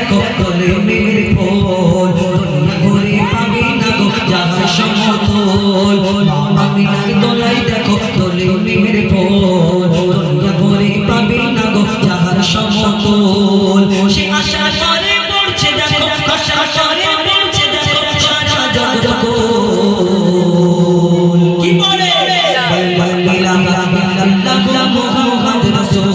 দেখো দোলে মেঘের ফল, দুনিয়া ঘুরে পাবি না গো যাহার সমতল। মা আমিনার দোলাই দেখো দোলে মেঘের ফল, দুনিয়া ঘুরে পাবি না গো যাহার সমতল। সে আশা করে পড়ছে দেখো, আশা করে পড়ছে দেখো সারা জগৎ। কি বলে লা ইলাহা ইল্লাল্লাহু মুহাম্মাদুর রাসূল,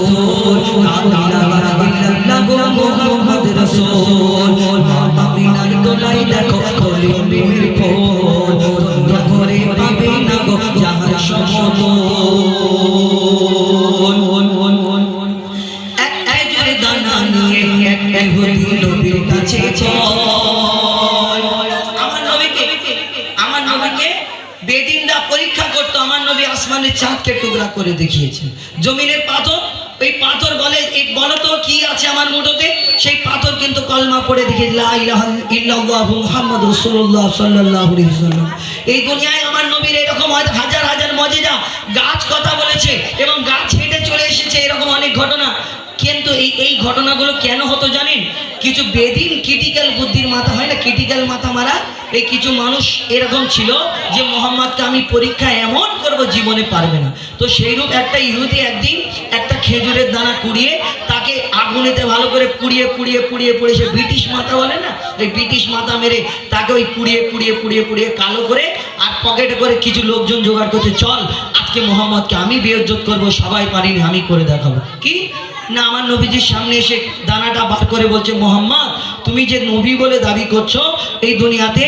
লা ইলাহা ইল্লাল্লাহু মুহাম্মাদুর রাসূল। মা আমিনার দোলাই দেখো দোলে মেঘের ফল, দুনিয়া ঘুরে পাবি না গো যাহার সমতল। দানা নিয়ে এক ইহুদি নবীর কাছে যায়। আমার নবীকে বেদিনরা পরীক্ষা করতো। আমার নবী আসমানের চাঁদকে টুকরা করে দেখিয়েছেন। জমিনের পাথর, ওই পাথর বলে বলো তো কি আছে আমার মুঠোতে? সেই পাথর কিন্তু কলমা পড়ে দেখে লা ইলাহা ইল্লাল্লাহু মুহাম্মাদুর রাসূলুল্লাহ সাল্লাল্লাহু আলাইহি ওয়াসাল্লাম। এই দুনিয়ায় আমার নবীর এরকম হাজার হাজার মজেজা, গাছ কথা বলেছে এবং গাছ হেঁটে চলে এসেছে, এরকম অনেক ঘটনা। কিন্তু এই ঘটনাগুলো কেন হতো জানেন? কিছু বেদিন ক্রিটিক্যাল বুদ্ধির মাথা হয় না, ক্রিটিক্যাল মাথা মারা এই কিছু মানুষ এরকম ছিল যে মোহাম্মদকে আমি পরীক্ষা এমন করব জীবনে পারবে না। তো সেইরূপ একটা ইহুদি একদিন একটা খেজুরের দানা কুড়িয়ে তাকে আগুনেতে ভালো করে পুড়িয়ে পুড়িয়ে পুড়িয়ে পুড়িয়ে, সে ব্রিটিশ মাথা বলে না, এই ব্রিটিশ মাথা মেরে তাকে ওই পুড়িয়ে পুড়িয়ে পুড়িয়ে পুড়িয়ে কালো করে আর পকেটে করে কিছু লোকজন জোগাড় করতে, চল আজকে মোহাম্মদকে আমি বেইজ্জত করব, সবাই পারিনি আমি করে দেখাবো। কি না, আমার নবীজির সামনে এসে দানাটা বার করে বলছে, মোহাম্মদ তুমি যে নবী বলে দাবি করছো এই দুনিয়াতে,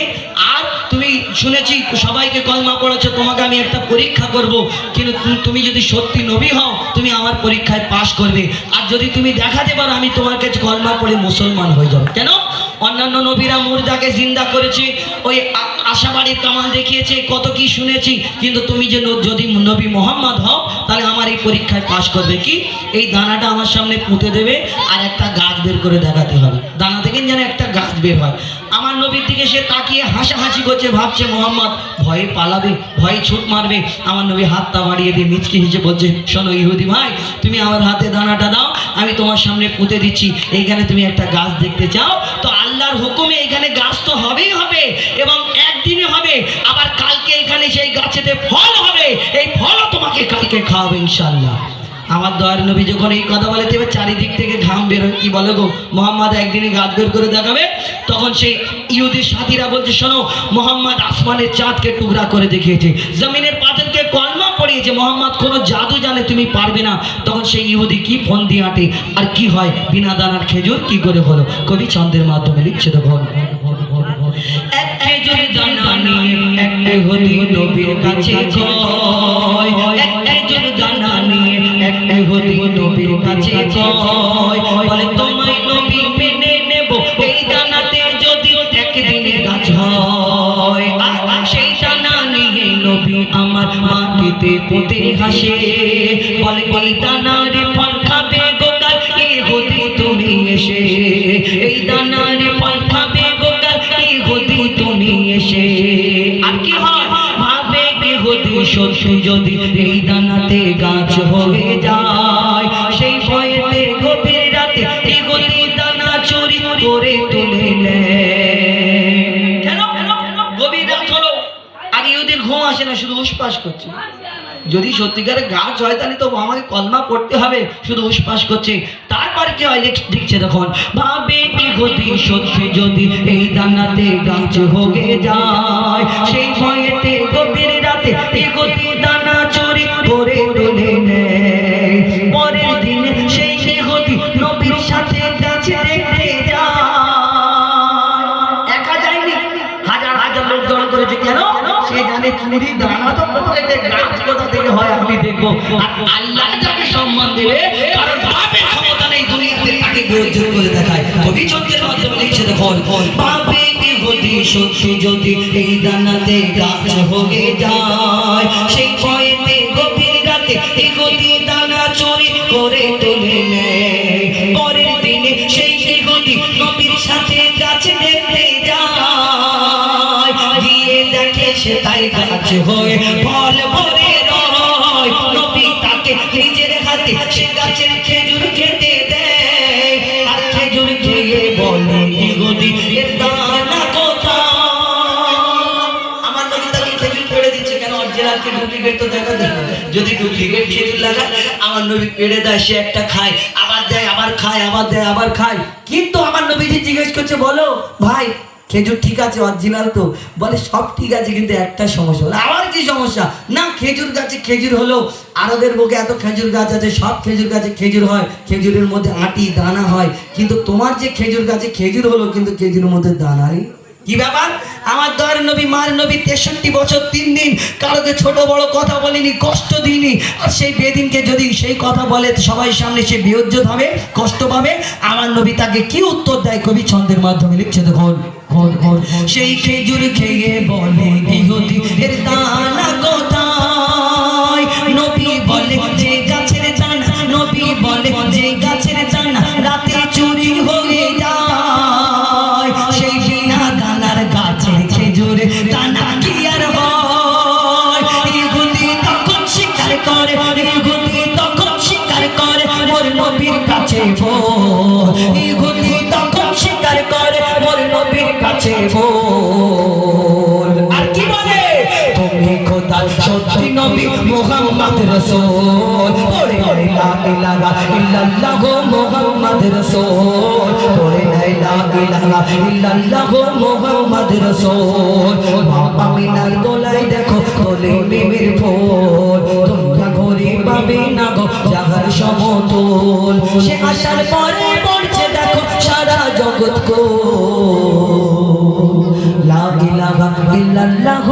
আর তুমি শুনেছি সবাইকে কলমা পড়াচ্ছ, তোমাকে আমি একটা পরীক্ষা করব, কিন্তু তুমি যদি সত্যি নবী হও তুমি আমার পরীক্ষায় পাশ করবে, আর যদি তুমি দেখাতে পারো আমি তোমার কাছে কলমা পড়ে মুসলমান হয়ে যাবো। কেন? অন্যান্য নবীরা মুর্দাকে জিন্দা করেছে, ওই আশাবাড়ির কামাল দেখিয়েছে, কত কি শুনেছি, কিন্তু তুমি যে যদি নবী মোহাম্মদ হও তাহলে আমার এই পরীক্ষায় পাশ করবে। কি? এই দানাটা আমার সামনে পুঁতে দেবে আর একটা গাছ বের করে দেখাতে হবে। দানা থেকে যেন একটা গাছ বের হয়। আমার নবীর দিকে সে তাকিয়ে হাসাহাসি করছে, ভাবছে মোহাম্মদ ভয়ে পালাবে, ভয়ে ছুট মারবে। আমার নবী হাতটা বাড়িয়ে দিয়ে মিচকি হিসেবে বলছে, শোনো ইহুদি ভাই, তুমি আমার হাতে দানাটা দাও, আমি তোমার সামনে পুঁতে দিচ্ছি। এইখানে তুমি একটা গাছ দেখতে চাও তো আল্লাহর হুকুমে এখানে গাছ তো হবেই হবে, এবং একদিনে হবে, আবার কালকে এখানে সেই গাছেতে ফল হবে, এই ফলও তোমাকে কালকে খাওয়াবে ইনশাআল্লাহ। আমার দয়ার নবী যখন এই কথা বলে দেবে চারিদিক থেকে ঘাম বের হয়, কি বলে গো মোহাম্মদ একদিনে গাছ বের করে দেখাবে। তখন সেই ইহুদির সাথীরা বলছে, শোনো মোহাম্মদ আসমানের চাঁদকে টুকরা করে দেখিয়েছে, জমিনের পাথরকে কলমা পড়িয়েছে, মোহাম্মদ কোনো জাদু জানে তুমি পারবে না। তখন সেই ইহুদি কি ফোন দিয়ে আটে, আর কি হয় বিনা দানার খেজুর কি করে হলো? কবি ছন্দের মাধ্যমে লিখছে দেখুন, এক খেজুর দানা নিয়ে এক ইহুদি নবীর কাছে যায়, এক খেজুর দানা নিয়ে এক ইহুদি নবীর কাছে যায়, বলে তোমায় নবী মেনে নেব এই দানাতে যদি একদিনে গাছ হয়। সেই দানা নিয়ে নবী আমার মাটিতে পুঁতে হাসে, বলে এই দানার ফল খাবে গোকাল ইহুদি তুমি এসে, এই দানার ফল খাবে গোকাল ইহুদি তুমি এসে। আর কি হয় ভাবে ইহুদি সত্যি যদি এই দানাতে গাছ হয়ে যায়, সেই ভয়েতে গভীর রাতে ইহুদি দানা চুরি করে তুলে নেয়। কেন? গভীর রাত হলো আর ইহুদির ঘুম আসে না, শুধু উসপাস করছে। যদি সত্যিকারে গাছ হয় তাহলে তো আমাকে কলমা পড়তে হবে, শুধু উসপাস করছে। তারপর কি হয় লিখছে তখন, ভাবে ইহুদি সত্যি যদি এই দানাতে গাছ হয়ে যায়, সেই ভয়েতে গভীর রাতে ইহুদি দানা চুরি করে তুলে নেয়। পরের দিনে সেই ইহুদি নবীর সাথে গাছ দেখতে যায়। একা যায়নি, হাজার হাজার লোক জড়ো করেছে। কেন? সে জানে চুরি দানা তো পড়তে, গাছ কোথা থেকে হয় আমি দেখবো। আর আল্লাহ যাকে সম্মান দেবে, কারণ বাপের ক্ষমতা নেই দুনিয়াতে, তাকে বেইজ্জত করে দেখায়। কবি ছন্দের মাধ্যমে লিখছে দেখুন, পাবে ইহুদি সত্যি যদি এই দানাতে গাছ হয়ে যায়, সেই ভয়েতে গভীর রাতে ইহুদি দানা চুরি করে তুলে নেয়। পরের দিনে সেই ইহুদি নবীর সাথে গাছ দেখতে যায়, গিয়ে দেখে সে তাই গাছ হয়ে ফল ভরে রয়। নবী তাকে নিজের হাতে সে গাছের খেজুর খেতে দেয়, আর খেজুর খেয়ে বলে ডুপ্লিকেট তো দেখা দেয়, যদি ডুপ্লিকেট খেজুর লাগায় আমার নবী পেড়ে দেয়, সে একটা খায়, আবার দেয়, আবার খায়, আবার দেয়, আবার খায়। কিন্তু আমার নবীজি জিজ্ঞেস করছে, বলো ভাই খেজুর ঠিক আছে অরিজিনাল তো? বলে সব ঠিক আছে, কিন্তু একটা সমস্যা। আবার কি সমস্যা? না, খেজুর গাছে খেজুর হলো, আরবের বুকে এত খেজুর গাছ আছে, সব খেজুর গাছে খেজুর হয়, খেজুরের মধ্যে আটি দানা হয়, কিন্তু তোমার যে খেজুর গাছে খেজুর হলো, কিন্তু খেজুরের মধ্যে দানা নেই। কি ব্যাপার? আমার দয়ার নবী মার নবী 63 বছর 3 দিন কারোকে ছোট বড় কথা বলিনি, কষ্ট দিইনি। আর সেই বেদিনকে যদি সেই কথা বলে সবাই সামনে, সে বেইজ্জত হবে, কষ্ট পাবে। আমার নবী তাকে কি উত্তর দেয়? কবি ছন্দের মাধ্যমে লিখছে, দেখুন। সেই খেজুর খেয়ে বলে ইহুদি এর দানা কোথায়? নবী বলে যে গাছের দানা, নবী বলে যে গাছের দানা রাতে চুরি হয়ে যায়। সেই বিনা দানার গাছের খেজুর দানা কি আর হয়? ইহুদি তখন স্বীকার করে, ইহুদি তখন স্বীকার করে মোর নবীর কাছে বল। ইহুদি তখন স্বীকার করে মোর নবীর কাছে বল। আর কি বলে? তুমি খোদার সত্যি নবী মুহাম্মদ রাসূল। পড়ে লা ইলাহা ইল্লাল্লাহ মুহাম্মদ রাসূল। পড়ে লা ইলাহা ইল্লাল্লাহ মুহাম্মদ রাসূল। মা আমিনার গলায় দেখো কোলে বিবির ফুল। তোমরা ঘরে পাবে না গো জাগার সমতুল। সে আসার পরে পড়ছে দেখো সারা জগৎ কো লা ইলাহা ইল্লাল্লাহ